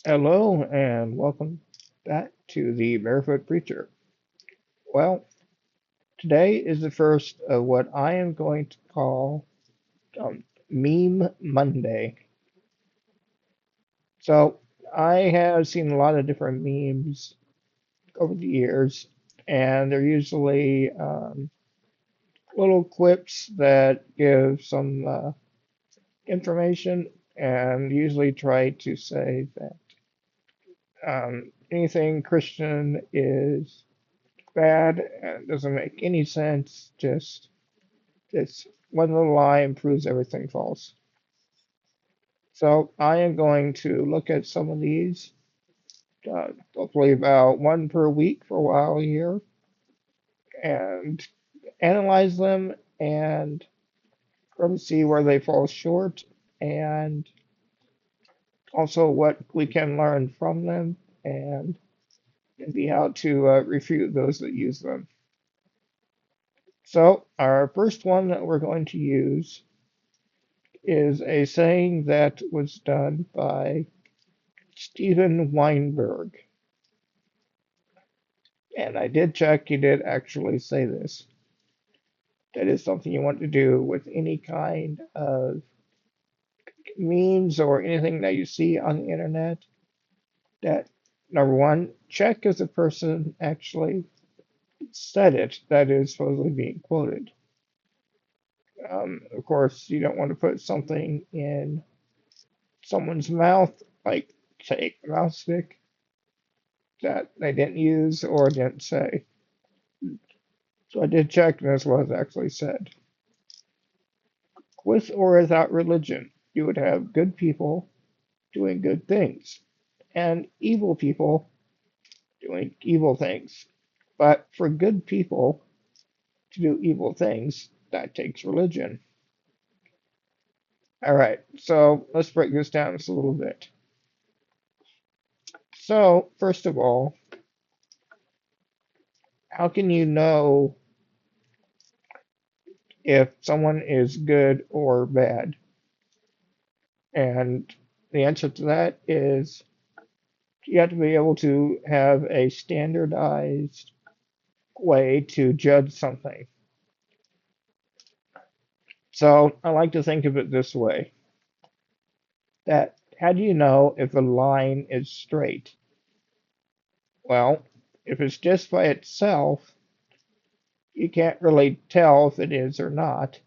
Hello and welcome back to the Barefoot Preacher. Well, today is the first of what I am going to call Meme Monday. So, I have seen a lot of different memes over the years, and they're usually little clips that give some information and usually try to say that anything Christian is bad and doesn't make any sense. Just it's one little lie proves everything false. So I am going to look at some of these, hopefully about one per week for a while here, and analyze them and try to see where they fall short and also what we can learn from them and maybe how to refute those that use them. So our first one that we're going to use is a saying that was done by Steven Weinberg. And I did check, he did actually say this. That is something you want to do with any kind of memes or anything that you see on the internet. That, number one, check if the person actually said it that is supposedly being quoted. Of course, you don't want to put something in someone's mouth, like, say, a mouse stick, that they didn't use or didn't say. So I did check, and this was actually said. With or without religion, you would have good people doing good things and evil people doing evil things. But for good people to do evil things, that takes religion. All right, so let's break this down just a little bit. So, first of all, how can you know if someone is good or bad? And the answer to that is you have to be able to have a standardized way to judge something. So I like to think of it this way, that how do you know if a line is straight? Well, if it's just by itself, you can't really tell if it is or not.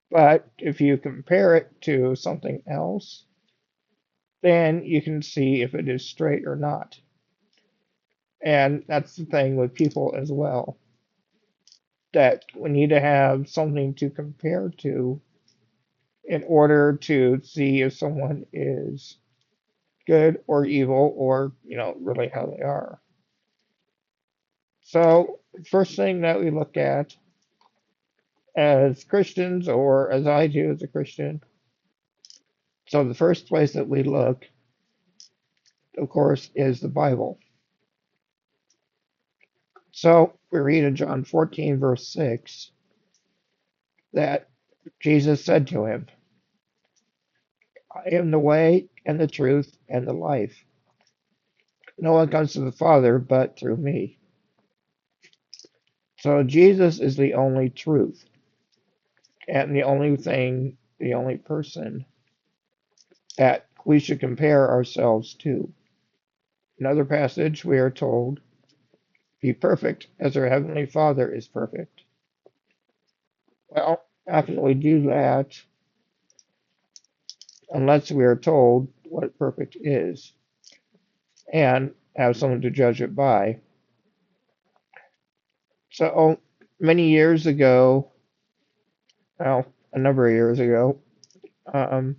But if you compare it to something else, then you can see if it is straight or not. And that's the thing with people as well, that we need to have something to compare to in order to see if someone is good or evil or, really how they are. So, first thing that we look at as Christians, or as I do as a Christian, so the first place that we look, of course, is the Bible. So, we read in John 14, verse 6, that Jesus said to him, I am the way and the truth and the life. No one comes to the Father but through me. So, Jesus is the only truth and the only thing, the only person that we should compare ourselves to. Another passage, we are told, be perfect as our Heavenly Father is perfect. Well, how can we do that unless we are told what perfect is and have someone to judge it by? So, many years ago, well, a number of years ago, um,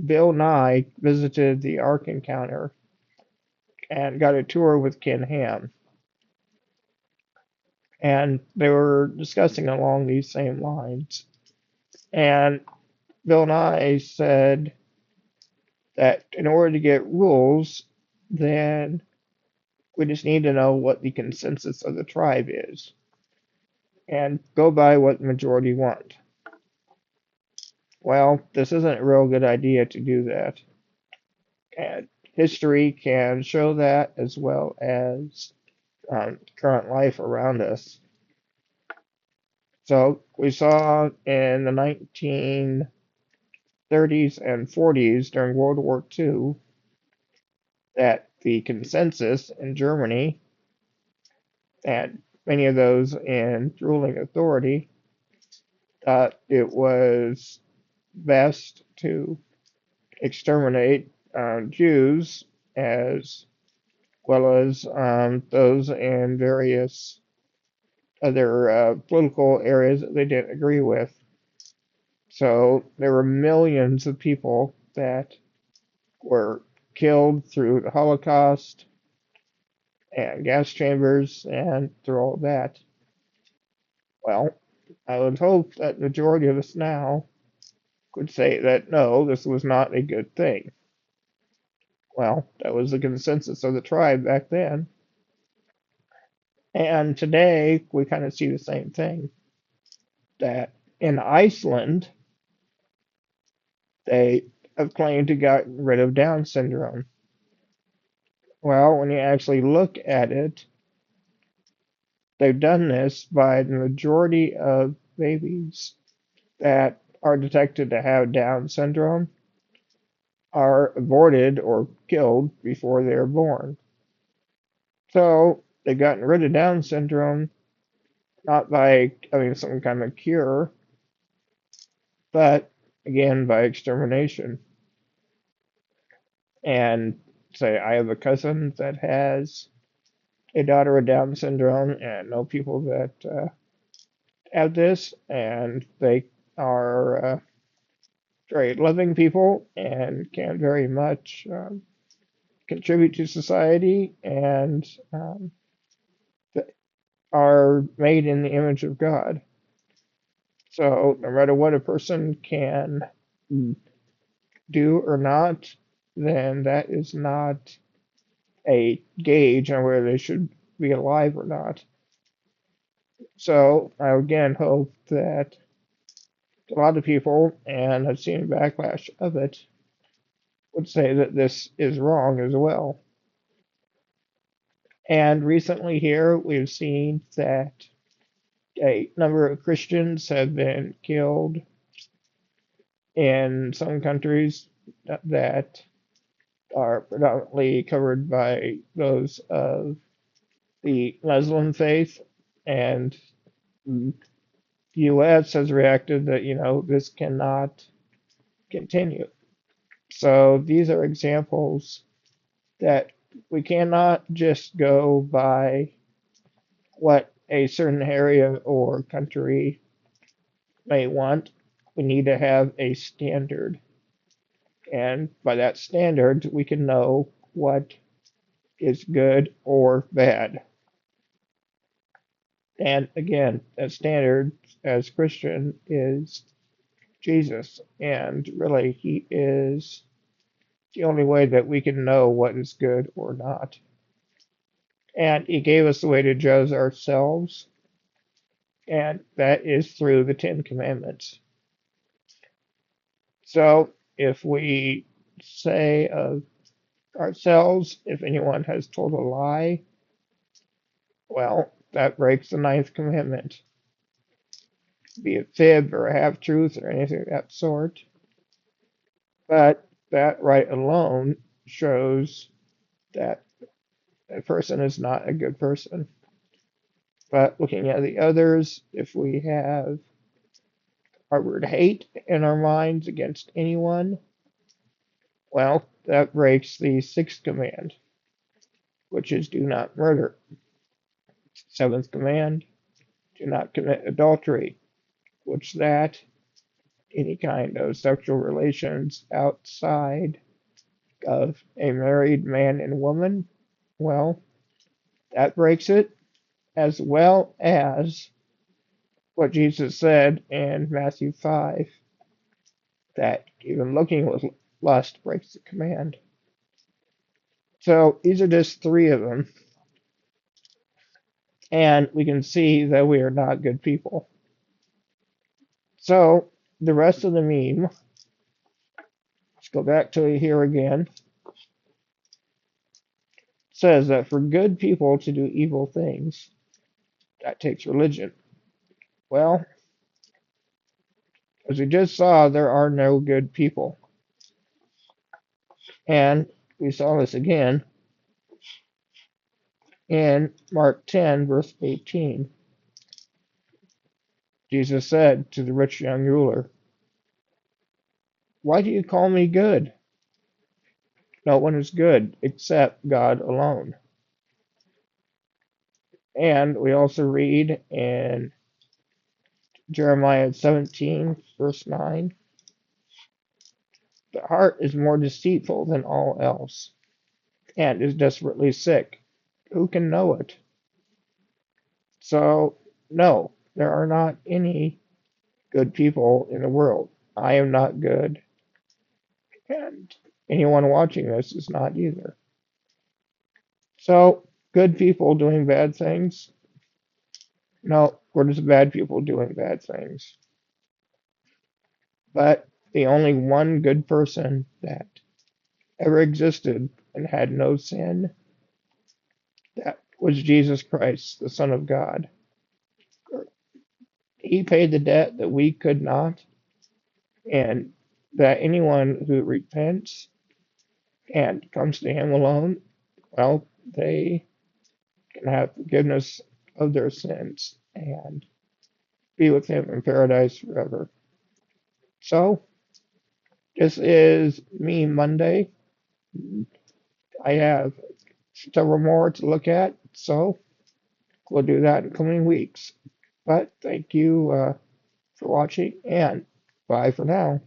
Bill Nye visited the Ark Encounter and got a tour with Ken Ham. And they were discussing along these same lines. And Bill Nye said that in order to get rules, then we just need to know what the consensus of the tribe is and go by what the majority want. Well, this isn't a real good idea to do that. And history can show that as well as current life around us. So we saw in the 1930s and 40s during World War II that the consensus in Germany and many of those in ruling authority thought it was best to exterminate Jews as well as those in various other political areas that they didn't agree with. So there were millions of people that were killed through the Holocaust and gas chambers and through all of that. Well, I would hope that the majority of us now could say that no, this was not a good thing. Well, that was the consensus of the tribe back then. And today we kind of see the same thing. That in Iceland, they have claimed to get rid of Down syndrome. Well, when you actually look at it, they've done this by the majority of babies that are detected to have Down syndrome are aborted or killed before they're born. So they've gotten rid of Down syndrome not by having some kind of cure, but again by extermination. And say I have a cousin that has a daughter with Down syndrome, and know people that have this, and they are very loving people and can very much contribute to society and are made in the image of God. So no matter what a person can do or not, then that is not a gauge on whether they should be alive or not. So I again hope that a lot of people, and I've seen backlash of it, would say that this is wrong as well. And recently here, we've seen that a number of Christians have been killed in some countries that are predominantly covered by those of the Muslim faith. And the U.S. has reacted that, this cannot continue. So these are examples that we cannot just go by what a certain area or country may want. We need to have a standard. And by that standard, we can know what is good or bad. And again, that standard as Christian is Jesus. And really, he is the only way that we can know what is good or not. And he gave us the way to judge ourselves, and that is through the Ten Commandments. So if we say of ourselves, if anyone has told a lie, well, that breaks the ninth commandment. Be it fib or half truth or anything of that sort. But that right alone shows that a person is not a good person. But looking at the others, if we have harbored hate in our minds against anyone, well, that breaks the sixth command, which is do not murder. Seventh command, do not commit adultery, which that any kind of sexual relations outside of a married man and woman, well, that breaks it, as well as what Jesus said in Matthew 5, that even looking with lust breaks the command. So these are just three of them, and we can see that we are not good people. So the rest of the meme, let's go back to it here again. says that for good people to do evil things, that takes religion. Well, as we just saw, there are no good people. And we saw this again in Mark 10, verse 18. Jesus said to the rich young ruler, "Why do you call me good? No one is good except God alone." And we also read in Jeremiah 17, verse 9, "The heart is more deceitful than all else, and is desperately sick. Who can know it?" So, no, there are not any good people in the world. I am not good, and anyone watching this is not either. So, good people doing bad things? No, we're just bad people doing bad things. But the only one good person that ever existed and had no sin, that was Jesus Christ, the Son of God. He paid the debt that we could not, and that anyone who repents and comes to Him alone, well, they can have forgiveness of their sins and be with Him in paradise forever. So, this is me Monday. I have several more to look at, so we'll do that in coming weeks. But thank you for watching, and bye for now.